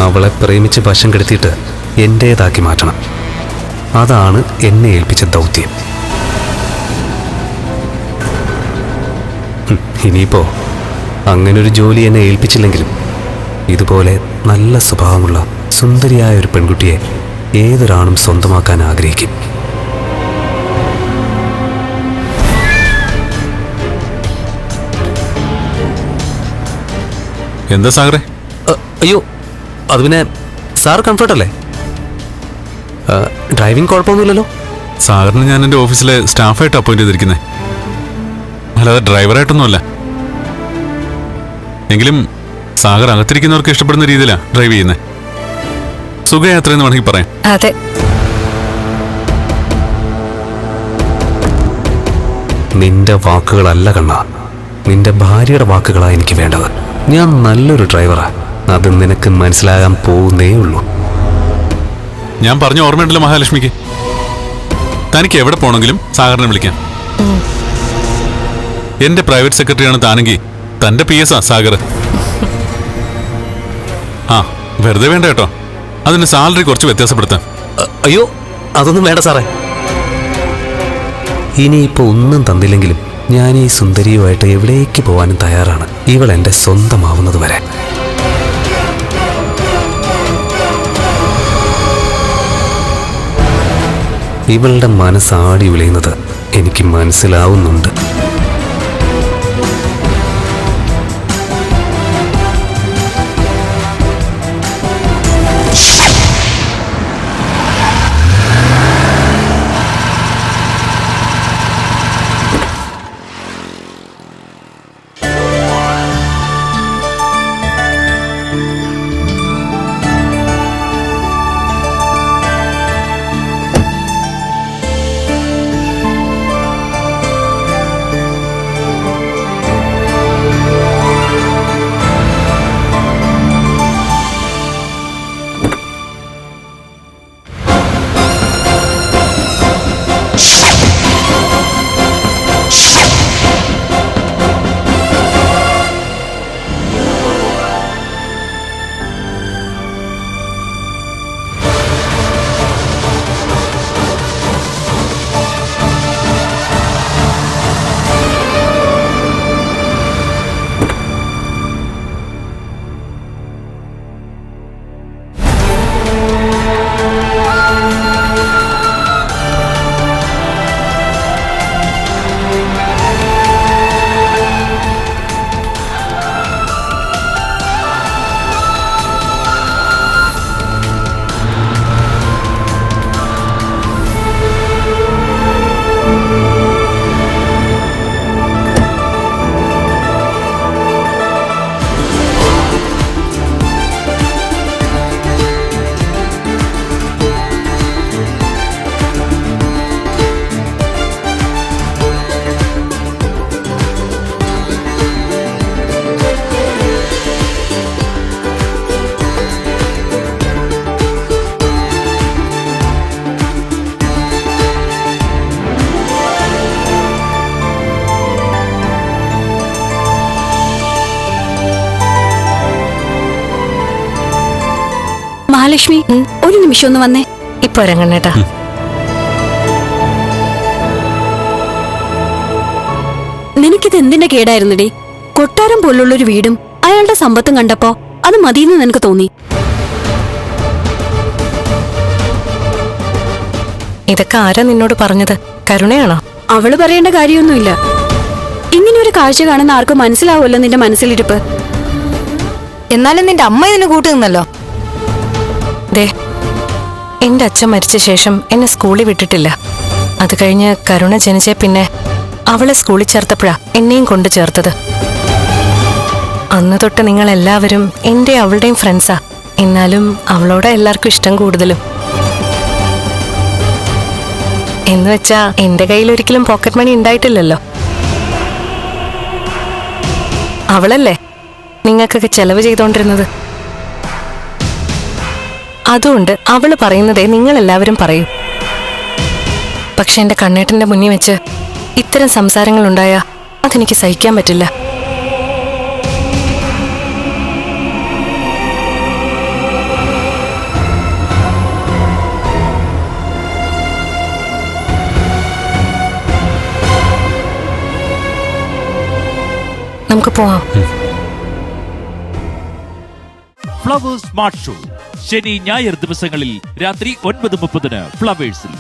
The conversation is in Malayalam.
അവളെ പ്രേമിച്ച് വശം കെടുത്തിയിട്ട് എൻ്റേതാക്കി മാറ്റണം. അതാണ് എന്നെ ഏൽപ്പിച്ച ദൗത്യം. ഇനിയിപ്പോൾ അങ്ങനൊരു ജോലി എന്നെ ഏൽപ്പിച്ചില്ലെങ്കിലും ഇതുപോലെ നല്ല സ്വഭാവമുള്ള സുന്ദരിയായ ഒരു പെൺകുട്ടിയെ ഏതൊരാണും സ്വന്തമാക്കാൻ ആഗ്രഹിക്കും. എന്താ സാഗറെ? അയ്യോ, അത് പിന്നെ സാർ കംഫർട്ടല്ലേ? ഡ്രൈവിംഗ് കുഴപ്പമൊന്നുമില്ലല്ലോ? സാഗറിന് ഞാൻ എൻ്റെ ഓഫീസിലെ സ്റ്റാഫായിട്ട് അപ്പോയിന്റ് ചെയ്തിരിക്കുന്നത്, അല്ലാതെ ഡ്രൈവറായിട്ടൊന്നുമല്ല. എങ്കിലും സാഗർ അകത്തിരിക്കുന്നവർക്ക് ഇഷ്ടപ്പെടുന്ന രീതിയിലാണ് ഡ്രൈവ് ചെയ്യുന്നത്. സുഖയാത്ര എന്ന് വേണമെങ്കിൽ പറയാം. അതെ, നിന്റെ വാക്കുകളല്ല കണ്ണ, നിന്റെ ഭാര്യയുടെ വാക്കുകളാണ് എനിക്ക് വേണ്ടത്. ഞാൻ നല്ലൊരു ഡ്രൈവറാ, അത് നിനക്ക് മനസ്സിലാകാൻ പോകുന്നേ ഉള്ളൂ. ഞാൻ പറഞ്ഞ ഓർമ്മയുണ്ടല്ലോ മഹാലക്ഷ്മിക്ക്, തനിക്ക് എവിടെ പോണെങ്കിലും സാഗറിനെ വിളിക്കാം. എന്റെ പ്രൈവറ്റ് സെക്രട്ടറിയാണ് താനെങ്കിൽ തന്റെ PS ആ സാഗർ. ആ വെറുതെ വേണ്ട കേട്ടോ, അതിന് സാലറി കുറച്ച് വ്യത്യാസപ്പെടുത്താം. അയ്യോ, അതൊന്നും വേണ്ട സാറേ. ഇനിയിപ്പോൾ ഒന്നും തന്നില്ലെങ്കിലും ഞാൻ ഈ സുന്ദരിയുമായിട്ട് എവിടേക്ക് പോകാനും തയ്യാറാണ്, ഇവൾ എൻ്റെ സ്വന്തമാവുന്നത് വരെ. ഇവളുടെ മനസ്സാടി വിളയുന്നത് എനിക്ക് മനസ്സിലാവുന്നുണ്ട്. മഹാലക്ഷ്മി, ഒരു നിമിഷം ഒന്ന് വന്നേ. ഇപ്പൊ ഇറങ്ങണേട്ടാ. നിനക്കിത് എന്തിന്റെ കേടായിരുന്നടി? കൊട്ടാരം പോലുള്ളൊരു വീടും അയാളുടെ സമ്പത്തും കണ്ടപ്പോ അത് മതിയെന്ന് നിനക്ക് തോന്നി. ഇതൊക്കെ ആരാ നിന്നോട് പറഞ്ഞത്? കരുണയാണോ? അവള് പറയേണ്ട കാര്യമൊന്നുമില്ല. ഇങ്ങനെയൊരു കാഴ്ച കാണുന്ന ആർക്കും മനസ്സിലാവുമല്ലോ നിന്റെ മനസ്സിലിരിപ്പ്. എന്നാലും നിന്റെ അമ്മ ഇതിന് കൂട്ടു നിന്നല്ലോ. ദേ, എന്റെ അച്ഛൻ മരിച്ച ശേഷം എന്നെ സ്കൂളിൽ വിട്ടിട്ടില്ല. അത് കഴിഞ്ഞ് കരുണ ജനിച്ച പിന്നെ അവളെ സ്കൂളിൽ ചേർത്തപ്പോഴാ എന്നെയും കൊണ്ട് ചേർത്തത്. അന്ന് തൊട്ട് നിങ്ങൾ എല്ലാവരും എന്റെ അവളുടെയും ഫ്രണ്ട്സാ. എന്നാലും അവളോട് എല്ലാവർക്കും ഇഷ്ടം കൂടുതലും. എന്ന് വെച്ചാ എന്റെ കയ്യിൽ ഒരിക്കലും പോക്കറ്റ് മണി ഉണ്ടായിട്ടില്ലല്ലോ. അവളല്ലേ നിങ്ങൾക്കൊക്കെ ചെലവ് ചെയ്തോണ്ടിരുന്നത്. അതുകൊണ്ട് അവള് പറയുന്നതേ നിങ്ങളെല്ലാവരും പറയൂ. പക്ഷെ എന്റെ കണ്ണേട്ടന്റെ മുന്നിൽ വെച്ച് ഇത്തരം സംസാരങ്ങൾ ഉണ്ടായാ അതെനിക്ക് സഹിക്കാൻ പറ്റില്ല. നമുക്ക് പോവാം. ഫ്ലവേഴ്സ് സ്മാർട്ട് ഷോ ശനി ഞായർ ദിവസങ്ങളിൽ രാത്രി 9:30 ഫ്ലവേഴ്സിൽ.